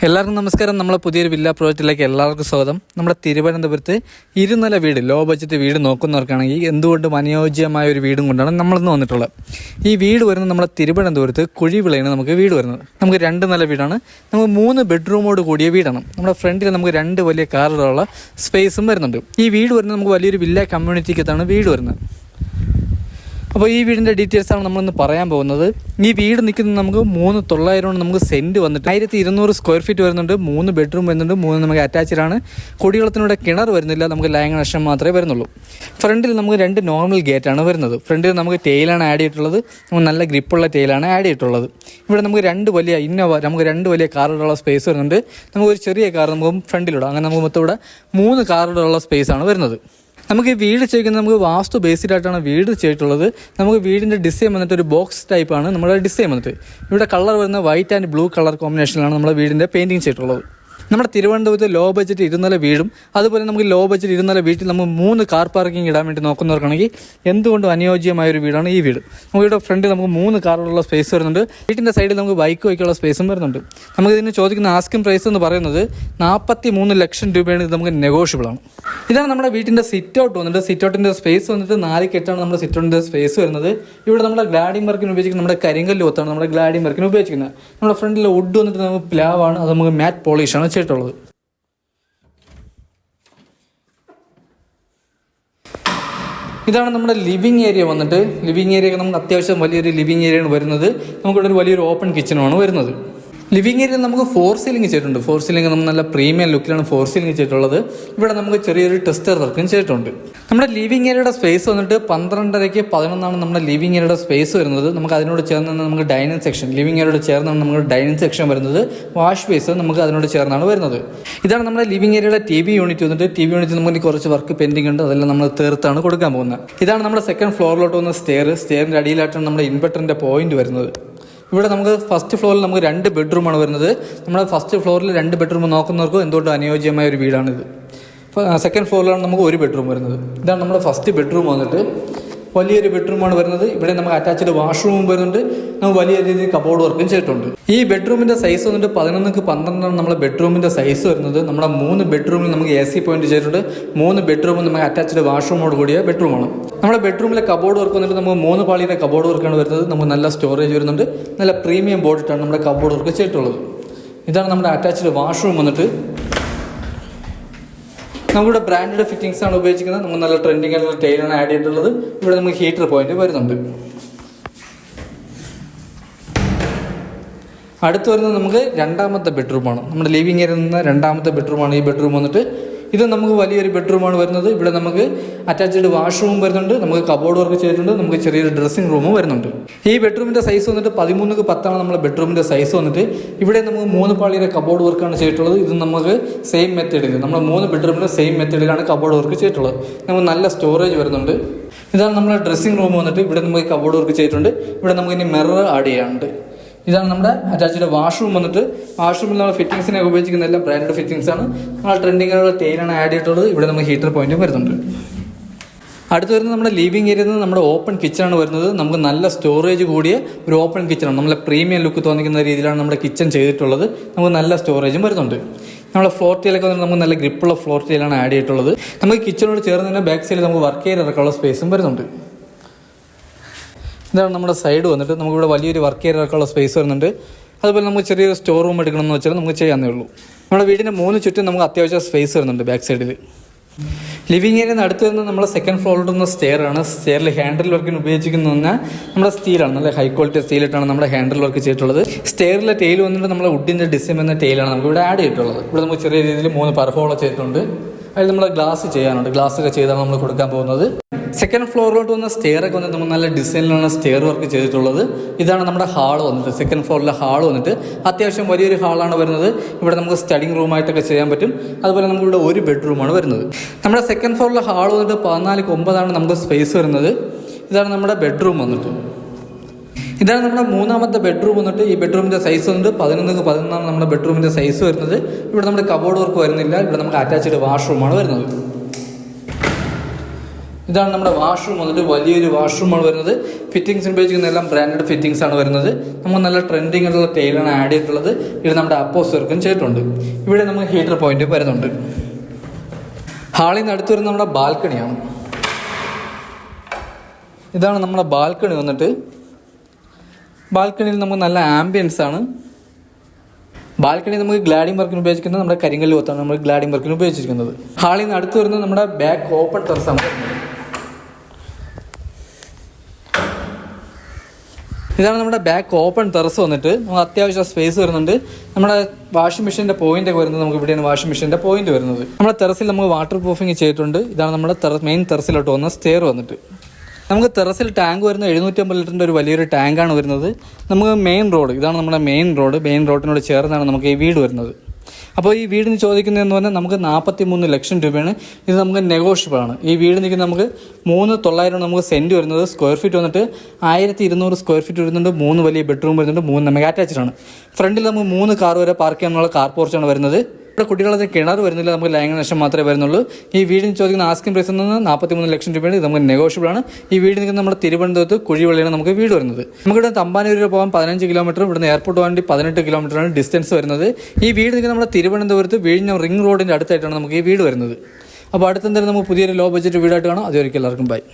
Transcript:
എല്ലാവർക്കും നമസ്കാരം. നമ്മളെ പുതിയൊരു വില്ല പ്രോജക്റ്റിലേക്ക് എല്ലാവർക്കും സ്വാഗതം. നമ്മുടെ തിരുവനന്തപുരത്ത് ഇരുനില വീട്, ലോ ബഡ്ജറ്റ് വീട് നോക്കുന്നവർക്കാണെങ്കിൽ എന്തുകൊണ്ടും അനുയോജ്യമായ ഒരു വീടും കൊണ്ടാണ് നമ്മളിന്ന് വന്നിട്ടുള്ളത്. ഈ വീട് വരുന്നത് നമ്മുടെ തിരുവനന്തപുരത്ത് കുഴിവിളയാണ് നമുക്ക് വീട് വരുന്നത്. നമുക്ക് 2 നില വീടാണ്. നമുക്ക് 3 ബെഡ്റൂമോട് കൂടിയ വീടാണ്. നമ്മുടെ ഫ്രണ്ടിൽ നമുക്ക് 2 വലിയ കാറുകളുള്ള സ്പേസും വരുന്നുണ്ട്. ഈ വീട് വരുന്നത് നമുക്ക് വലിയൊരു വില്ല കമ്മ്യൂണിറ്റിക്കകത്താണ് വീട് വരുന്നത്. അപ്പോൾ ഈ വീടിൻ്റെ ഡീറ്റെയിൽസാണ് നമ്മളിന്ന് പറയാൻ പോകുന്നത്. ഈ വീട് നിൽക്കുന്നത് നമുക്ക് 3,900 നമുക്ക് സെൻറ്റ് വന്നിട്ട് 1200 സ്ക്വയർ ഫീറ്റ് വരുന്നുണ്ട്. 3 ബെഡ്റൂം വരുന്നുണ്ട്. 3 നമുക്ക് അറ്റാച്ച്ഡാണ്. കുടിവെള്ളത്തിനൂടെ കിണർ വരുന്നില്ല, നമുക്ക് ലൈൻ കണക്ഷൻ മാത്രമേ വരുന്നുള്ളൂ. ഫ്രണ്ടിൽ നമുക്ക് 2 നോർമൽ ഗേറ്റാണ് വരുന്നത്. ഫ്രണ്ടിൽ നമുക്ക് ടെയിലാണ് ആഡ് ചെയ്തിട്ടുള്ളത്. നമുക്ക് നല്ല ഗ്രിപ്പുള്ള ടെയിലാണ് ആഡ് ചെയ്തിട്ടുള്ളത്. ഇവിടെ നമുക്ക് 2 വലിയ ഇന്നോവ, നമുക്ക് 2 വലിയ കാറുകളുള്ള സ്പേസ് വരുന്നുണ്ട്. നമുക്ക് ഒരു ചെറിയ കാർ നമുക്ക് ഫ്രണ്ടിലിടാം. അങ്ങനെ നമുക്ക് മൊത്തം ഇവിടെ 3 കാറുകളുള്ള സ്പേസാണ് വരുന്നത്. നമുക്ക് ഈ വീട് ചെയ്യുന്നത് നമുക്ക് വാസ്തു ബേസ്ഡ് ആയിട്ടാണ് വീട് ചെയ്തിട്ടുള്ളത്. നമുക്ക് വീടിൻ്റെ ഡിസൈൻ വന്നിട്ട് ഒരു ബോക്സ് ടൈപ്പാണ് നമ്മുടെ ഡിസൈൻ വന്നിട്ട്. ഇവിടെ കളർ വരുന്ന വൈറ്റ് ആൻഡ് ബ്ലൂ കളർ കോമ്പിനേഷനിലാണ് നമ്മുടെ വീടിൻ്റെ പെയിൻറ്റിങ് ചെയ്തിട്ടുള്ളത്. നമ്മുടെ തിരുവനന്തപുരത്ത് ലോ ബഡ്ജറ്റ് 2 നില വീടും അതുപോലെ നമുക്ക് ലോ ബഡ്ജറ്റ് 2 നില വീട്ടിൽ നമുക്ക് 3 കാർ പാർക്കിംഗ് ഇടാൻ വേണ്ടി നോക്കുന്നവർക്കാണെങ്കിൽ എന്തുകൊണ്ടും അനുയോജ്യമായ ഒരു വീടാണ് ഈ വീട്. നമുക്ക് ഇവിടെ ഫ്രണ്ടിൽ നമുക്ക് 3 കാറുകളുള്ള സ്പേസ് വരുന്നുണ്ട്. വീട്ടിൻ്റെ സൈഡിൽ നമുക്ക് ബൈക്ക് വയ്ക്കാനുള്ള സ്പേസും വരുന്നുണ്ട്. നമുക്ക് ഇതിന് ചോദിക്കുന്ന ആസ്കിംഗ് പ്രൈസ് എന്ന് പറയുന്നത് 43 ലക്ഷം രൂപയാണ്. ഇത് നമുക്ക് നെഗോഷ്യബിൾ ആണ്. ഇതാണ് നമ്മുടെ വീട്ടിൻ്റെ സിറ്റ് ഔട്ട് വന്നിട്ട്. സിറ്റ് ഔട്ടിൻ്റെ സ്പേസ് വന്നിട്ട് 4 കെട്ടാണ് നമ്മുടെ സിറ്റ് ഔട്ടിൻ്റെ സ്പേസ് വരുന്നത്. ഇവിടെ നമ്മുടെ ഗ്ലാഡിംഗ് വർക്കിന് ഉപയോഗിക്കുന്നത് നമ്മുടെ കരിങ്കല്ല് ഒത്താണ് നമ്മുടെ ഗ്ലാഡിംഗ് വർക്കിന് ഉപയോഗിക്കുന്നത്. നമ്മുടെ ഫ്രണ്ടിലെ വുഡ് വന്നിട്ട് നമുക്ക് പ്ലാവാണ്, അത് നമുക്ക് മാറ്റ് പോളിഷാണ് ചെയ്തിട്ടുള്ളത്. ഇതാണ് നമ്മുടെ ലിവിങ് ഏരിയ വന്നിട്ട്. ലിവിങ് ഏരിയ നമുക്ക് അത്യാവശ്യം വലിയൊരു ലിവിങ് ഏരിയയാണ് വരുന്നത്. നമുക്കിവിടെ ഒരു വലിയൊരു ഓപ്പൺ കിച്ചണാണ് വരുന്നത്. ലിവിങ് ഏരിയയിൽ നമുക്ക് 4 സീലിംഗ് ചെയ്തിട്ടുണ്ട്. 4 സീലിംഗ് നമുക്ക് നല്ല പ്രീമിയം ലുക്കിലാണ് 4 സീലിംഗ് ചെയ്തിട്ടുള്ളത്. ഇവിടെ നമുക്ക് ചെറിയൊരു ടെസ്റ്റർ വർക്കും ചെയ്തിട്ടുണ്ട്. നമ്മുടെ ലിവിങ് ഏരിയയുടെ സ്പേസ് വന്നിട്ട് 12.5-ക്ക് 11 നമ്മുടെ ലിവിങ് ഏരിയയുടെ സ്പേസ് വരുന്നത്. നമുക്ക് അതിനോട് ചേർന്നാണ് നമുക്ക് ഡൈനിങ് സെക്ഷൻ, ലിവിങ് ഏരിയയോട് ചേർന്നാണ് നമുക്ക് ഡൈനിങ് സെക്ഷൻ വരുന്നത്. വാഷ് ബേസ് നമുക്ക് അതിനോട് ചേർന്നാണ് വരുന്നത്. ഇതാണ് നമ്മുടെ ലിവിങ് ഏരിയയുടെ TV യൂണിറ്റ് വന്നിട്ട്. TV യൂണിറ്റ് നമുക്ക് കുറച്ച് വർക്ക് പെൻഡിങ് ഉണ്ട്, അതെല്ലാം നമ്മൾ തീർത്താണ് കൊടുക്കാൻ പോകുന്നത്. ഇതാണ് നമ്മുടെ സെക്കൻഡ് ഫ്ലോറിലോട്ട് വന്ന സ്റ്റെയറിൻ്റെ അടിയിലായിട്ടാണ് നമ്മുടെ ഇൻവെർട്ടറിൻ്റെ പോയിന്റ് വരുന്നത്. ഇവിടെ നമുക്ക് ഫസ്റ്റ് ഫ്ലോറിൽ നമുക്ക് 2 ബെഡ്റൂമാണ് വരുന്നത്. നമ്മുടെ ഫസ്റ്റ് ഫ്ലോറിൽ 2 ബെഡ്റൂം നോക്കുന്നവർക്കും എന്തുകൊണ്ടും അനുയോജ്യമായ ഒരു വീടാണിത്. സെക്കൻഡ് ഫ്ലോറിലാണ് നമുക്ക് 1 ബെഡ്റൂം വരുന്നത്. ഇതാണ് നമ്മുടെ ഫസ്റ്റ് ബെഡ്റൂം വന്നിട്ട്. വലിയൊരു ബെഡ്റൂമാണ് വരുന്നത്. ഇവിടെ നമുക്ക് അറ്റാച്ച്ഡ് വാഷ്റൂമും വരുന്നുണ്ട്. നമുക്ക് വലിയ രീതിയിൽ കബോർഡ് വർക്കും ചെയ്തിട്ടുണ്ട്. ഈ ബെഡ്റൂമിൻ്റെ സൈസ് വന്നിട്ട് 11-ക്ക് 12 നമ്മുടെ ബെഡ്റൂമിൻ്റെ സൈസ് വരുന്നത്. നമ്മുടെ 3 ബെഡ്റൂമിൽ നമുക്ക് AC പോയിന്റ് ചെയ്തിട്ടുണ്ട്. 3 ബെഡ്റൂമിൽ നമുക്ക് അറ്റാച്ച്ഡ് വാഷ്റൂമോട് കൂടിയ ബെഡ്റൂമാണ്. നമ്മുടെ ബെഡ്റൂമിലെ കബോർഡ് വർക്ക് വന്നിട്ട് നമുക്ക് 3 പാളിയുടെ കബോർഡ് വർക്കാണ് വരുന്നത്. നമുക്ക് നല്ല സ്റ്റോറേജ് വരുന്നുണ്ട്. നല്ല പ്രീമിയം ബോർഡിട്ടാണ് നമ്മുടെ കബോർഡ് വർക്ക് ചെയ്തിട്ടുള്ളത്. ഇതാണ് നമ്മുടെ അറ്റാച്ച്ഡ് വാഷ്റൂം വന്നിട്ട്. നമുക്കിവിടെ ബ്രാൻഡഡ് ഫിറ്റിംഗ്സ് ആണ് ഉപയോഗിക്കുന്നത്. നമുക്ക് നല്ല ട്രെൻഡിങ് ആയിട്ടുള്ള ടൈലാണ് ആഡ് ചെയ്തിട്ടുള്ളത്. ഇവിടെ നമുക്ക് ഹീറ്റർ പോയിന്റ് വരുന്നുണ്ട്. അടുത്ത് വരുന്നത് നമുക്ക് 2ാമത്തെ ബെഡ്റൂമാണ്. നമ്മുടെ ലിവിങ് ഏരിയയിൽ നിന്ന് 2ാമത്തെ ബെഡ്റൂമാണ് ഈ ബെഡ്റൂം വന്നിട്ട്. ഇത് നമുക്ക് വലിയൊരു ബെഡ്റൂമാണ് വരുന്നത്. ഇവിടെ നമുക്ക് അറ്റാച്ച്ഡ് വാഷ്റൂമും വരുന്നുണ്ട്. നമുക്ക് കബോർഡ് വർക്ക് ചെയ്തിട്ടുണ്ട്. നമുക്ക് ചെറിയൊരു ഡ്രസ്സിംഗ് റൂമും വരുന്നുണ്ട്. ഈ ബെഡ്റൂമിൻ്റെ സൈസ് വന്നിട്ട് 13-ക്ക് 10 നമ്മുടെ ബെഡ്റൂമിൻ്റെ സൈസ് വന്നിട്ട്. ഇവിടെ നമുക്ക് 3 പാളിയുടെ കബോർഡ് വർക്കാണ് ചെയ്തിട്ടുള്ളത്. ഇത് നമുക്ക് സെയിം മെത്തേഡിൽ, നമ്മുടെ 3 ബെഡ്റൂമിൻ്റെ സെയിം മെത്തേഡിലാണ് കബോർഡ് വർക്ക് ചെയ്തിട്ടുള്ളത്. നമുക്ക് നല്ല സ്റ്റോറേജ് വരുന്നുണ്ട്. ഇതാണ് നമ്മുടെ ഡ്രസ്സിംഗ് റൂം വന്നിട്ട്. ഇവിടെ നമുക്ക് കബോർഡ് വർക്ക് ചെയ്തിട്ടുണ്ട്. ഇവിടെ നമുക്ക് ഇനി മിറർ ആഡ് ചെയ്യാനുണ്ട്. ഇതാണ് നമ്മുടെ അറ്റാച്ച്ഡ് വാഷ്റൂം വന്നിട്ട്. വാഷ്റൂമിൽ നമ്മൾ ഫിറ്റിംഗ്സിനെ ഉപയോഗിക്കുന്ന എല്ലാം ബ്രാൻഡഡ് ഫിറ്റിംഗ്സ് ആണ്. നമ്മൾ ട്രെൻഡിങ്ങുള്ള ടൈലാണ് ആഡ് ചെയ്തിട്ടുള്ളത്. ഇവിടെ നമുക്ക് ഹീറ്റർ പോയിന്റും വരുന്നുണ്ട്. അടുത്ത് വരുന്നത് നമ്മുടെ ലിവിങ് ഏരിയയിൽ നിന്ന് നമ്മുടെ ഓപ്പൺ കിച്ചണാണ് വരുന്നത്. നമുക്ക് നല്ല സ്റ്റോറേജ് കൂടിയ ഒരു ഓപ്പൺ കിച്ചണാണ്. നമ്മളെ പ്രീമിയം ലുക്ക് തോന്നിക്കുന്ന രീതിയിലാണ് നമ്മുടെ കിച്ചൺ ചെയ്തിട്ടുള്ളത്. നമുക്ക് നല്ല സ്റ്റോറേജും വരുന്നുണ്ട്. നമ്മുടെ ഫ്ലോർ ടൈലൊക്കെ വന്നിട്ട് നമുക്ക് നല്ല ഗ്രിപ്പുള്ള ഫ്ലോർ ടൈലാണ് ആഡ് ചെയ്തിട്ടുള്ളത്. നമുക്ക് കിച്ചണോട് ചേർന്ന് തന്നെ ബാക്ക് സൈഡിൽ നമുക്ക് വർക്ക് ഏരിയ ഇറക്കാനുള്ള സ്പേസും വരുന്നുണ്ട്. ഇതാണ് നമ്മുടെ സൈഡ് വന്നിട്ട്. നമുക്കിവിടെ വലിയൊരു വർക്ക് ഏരിയ ഇറക്കാനുള്ള സ്പേസ് വരുന്നുണ്ട്. അതുപോലെ നമുക്ക് ചെറിയൊരു സ്റ്റോർ റൂം എടുക്കണമെന്ന് വെച്ചാൽ നമുക്ക് ചെയ്യാവുന്നേ ഉള്ളൂ. നമ്മുടെ വീടിൻ്റെ 3 ചുറ്റും നമുക്ക് അത്യാവശ്യം സ്പേസ് വരുന്നുണ്ട് ബാക്ക് സൈഡിൽ. ലിവിങ് ഏരിയ അടുത്ത് വരുന്നത് നമ്മുടെ സെക്കൻഡ് ഫ്ലോറിൽ നിന്ന് സ്റ്റെയറാണ്. സ്റ്റെയറിൽ ഹാൻഡിൽ വർക്കിന് ഉപയോഗിക്കുന്ന നമ്മുടെ സ്റ്റീലാണ്. നല്ല ഹൈ ക്വാളിറ്റി സ്റ്റീലിട്ടാണ് നമ്മുടെ ഹാൻഡിൽ വർക്ക് ചെയ്തിട്ടുള്ളത്. സ്റ്റെയറിലെ ടൈൽ വന്നിട്ട് നമ്മുടെ വുഡിൻ്റെ ഡിസൈൻ എന്ന ടൈലാണ് നമുക്ക് ഇവിടെ ആഡ് ചെയ്തിട്ടുള്ളത്. ഇവിടെ നമുക്ക് ചെറിയ രീതിയിൽ 3 പർഫോളോ ചെയ്തിട്ടുണ്ട്. അതിൽ നമ്മൾ ഗ്ലാസ് ചെയ്യാനുണ്ട്. ഗ്ലാസ് ഒക്കെ ചെയ്താണ് നമ്മൾ കൊടുക്കാൻ പോകുന്നത്. സെക്കൻഡ് ഫ്ലോറിലോട്ട് വന്ന സ്റ്റെയറൊക്കെ വന്നിട്ട് നമുക്ക് നല്ല ഡിസൈനിലാണ് സ്റ്റെയർ വർക്ക് ചെയ്തിട്ടുള്ളത്. ഇതാണ് നമ്മുടെ ഹാൾ വന്നിട്ട്. സെക്കൻഡ് ഫ്ലോറിലെ ഹാൾ വന്നിട്ട് അത്യാവശ്യം വലിയൊരു ഹാളാണ് വരുന്നത്. ഇവിടെ നമുക്ക് സ്റ്റഡിങ് റൂമായിട്ടൊക്കെ ചെയ്യാൻ പറ്റും. അതുപോലെ നമുക്കിവിടെ 1 ബെഡ്റൂമാണ് വരുന്നത്. നമ്മുടെ സെക്കൻഡ് ഫ്ലോറിലെ ഹാൾ വന്നിട്ട് 14-9 നമുക്ക് സ്പേസ് വരുന്നത്. ഇതാണ് നമ്മുടെ ബെഡ്റൂം വന്നിട്ട്. ഇതാണ് നമ്മുടെ 3ാമത്തെ ബെഡ്റൂം വന്നിട്ട്. ഈ ബെഡ്റൂമിൻ്റെ സൈസ് വന്നിട്ട് 11-ക്ക് 11 നമ്മുടെ ബെഡ്റൂമിൻ്റെ സൈസ് വരുന്നത്. ഇവിടെ നമ്മുടെ കബോർഡ് വർക്ക് വരുന്നില്ല. ഇവിടെ നമുക്ക് അറ്റാച്ച്ഡ് വാഷ്റൂമാണ് വരുന്നത്. ഇതാണ് നമ്മുടെ വാഷ്റൂം വന്നിട്ട് വലിയൊരു വാഷ്റൂമാണ് വരുന്നത്. ഫിറ്റിംഗ്സിന് ഉപയോഗിക്കുന്ന എല്ലാം ബ്രാൻഡഡ് ഫിറ്റിംഗ്സ് ആണ് വരുന്നത്. നമുക്ക് നല്ല ട്രെൻഡിങ് ആയിട്ടുള്ള ടൈലാണ് ആഡ് ചെയ്തിട്ടുള്ളത്. ഇത് നമ്മുടെ അപ്പോസ് വർക്കും ചെയ്തിട്ടുണ്ട്. ഇവിടെ നമുക്ക് ഹീറ്റർ പോയിന്റ് വരുന്നുണ്ട്. ഹാളിൽ നിന്ന് അടുത്ത് വരുന്ന നമ്മുടെ ബാൽക്കണിയാണ്. ഇതാണ് നമ്മുടെ ബാൽക്കണി വന്നിട്ട്. ബാൽക്കണിയിൽ നമുക്ക് നല്ല ആംബിയൻസ് ആണ്. ബാൽക്കണി നമുക്ക് ഗ്ലാഡിംഗ് വർക്കിന് ഉപയോഗിക്കുന്നത് നമ്മുടെ കരിങ്കല്ല് കൊത്താണ് നമ്മൾ ഗ്ലാഡിംഗ് വർക്കിന് ഉപയോഗിച്ചിരിക്കുന്നത്. ഹാളിൽ നിന്ന് അടുത്ത് വരുന്നത് നമ്മുടെ ബാക്ക് ഓപ്പൺ ടെറസാണ് വരുന്നത്. ഇതാണ് നമ്മുടെ ബാക്ക് ഓപ്പൺ ടെറസ് വന്നിട്ട്. നമുക്ക് അത്യാവശ്യം സ്പേസ് വരുന്നുണ്ട്. നമ്മുടെ വാഷിംഗ് മെഷീൻ്റെ പോയിന്റ് ഒക്കെ വരുന്നത് നമുക്ക് ഇവിടെയാണ് വാഷിംഗ് മെഷീൻ്റെ പോയിന്റ് വരുന്നത്. നമ്മുടെ ടെറസിൽ നമുക്ക് വാട്ടർ പ്രൂഫിങ് ചെയ്തിട്ടുണ്ട്. ഇതാണ് നമ്മുടെ മെയിൻ ടെറസിലോട്ട് വന്ന സ്റ്റെയർ വന്നിട്ട്. നമുക്ക് ടെറസിൽ ടാങ്ക് വരുന്നത് 750 ലിറ്ററിൻ്റെ ഒരു വലിയൊരു ടാങ്കാണ് വരുന്നത്. നമുക്ക് മെയിൻ റോഡ്, ഇതാണ് നമ്മുടെ മെയിൻ റോഡിനോട് ചേർന്നാണ് നമുക്ക് ഈ വീട് വരുന്നത്. അപ്പോൾ ഈ വീടിന് ചോദിക്കുന്നതെന്ന് പറഞ്ഞാൽ നമുക്ക് 43 ലക്ഷം രൂപയാണ്. ഇത് നമുക്ക് നെഗോഷ്യബിൾ ആണ്. ഈ വീട് നിൽക്കുന്നത് നമുക്ക് 3,900 നമുക്ക് സെൻറ്റ് വരുന്നത്. സ്ക്വയർ ഫീറ്റ് വന്നിട്ട് 1200 സ്ക്വയർ ഫീറ്റ് വരുന്നുണ്ട്. 3 വലിയ ബെഡ്റൂം വരുന്നുണ്ട്. 3 മെഗാ അറ്റാച്ച്ഡ് ആണ്. ഫ്രണ്ടിൽ നമുക്ക് 3 കാർ വരെ പാർക്ക് ചെയ്യാനുള്ള കാർ പോർച്ചാണ് വരുന്നത്. ഇവിടെ കുട്ടികളത് കിണർ വരുന്നില്ല, നമുക്ക് ലൈംഗിക നഷ്ടം മാത്രമേ വരുന്നുള്ളൂ. ഈ വീടിന് ചോദിക്കുന്ന ആസ്കിംഗ് പ്രൈസ് നിന്ന് 43 ലക്ഷം രൂപയാണ്. ഇത് നമുക്ക് നെഗോഷ്യബിൾ ആണ്. ഈ വീട് നിൽക്കുന്ന നമ്മുടെ തിരുവനന്തപുരത്ത് കുഴിവള്ളിയാണ് നമുക്ക് വീട് വരുന്നത്. നമുക്കിവിടെ തമ്പാനൂരിൽ പോകാൻ 15 കിലോമീറ്റർ, ഇവിടുന്ന് എയർപോർട്ട് വേണ്ടി 18 കിലോമീറ്ററാണ് ഡിസ്റ്റൻസ് വരുന്നത്. ഈ വീട് നിൽക്കുന്ന നമ്മുടെ തിരുവനന്തപുരത്ത് വിഴിഞ്ഞം റിംഗ് റോഡിൻ്റെ അടുത്തായിട്ടാണ് നമുക്ക് ഈ വീട് വരുന്നത്. അപ്പോൾ അടുത്തെന്തായാലും നമുക്ക് പുതിയൊരു ലോ ബഡ്ജറ്റ് വീടായിട്ട് കാണാം. അതുവരെയ്ക്കും എല്ലാവർക്കും ബൈ.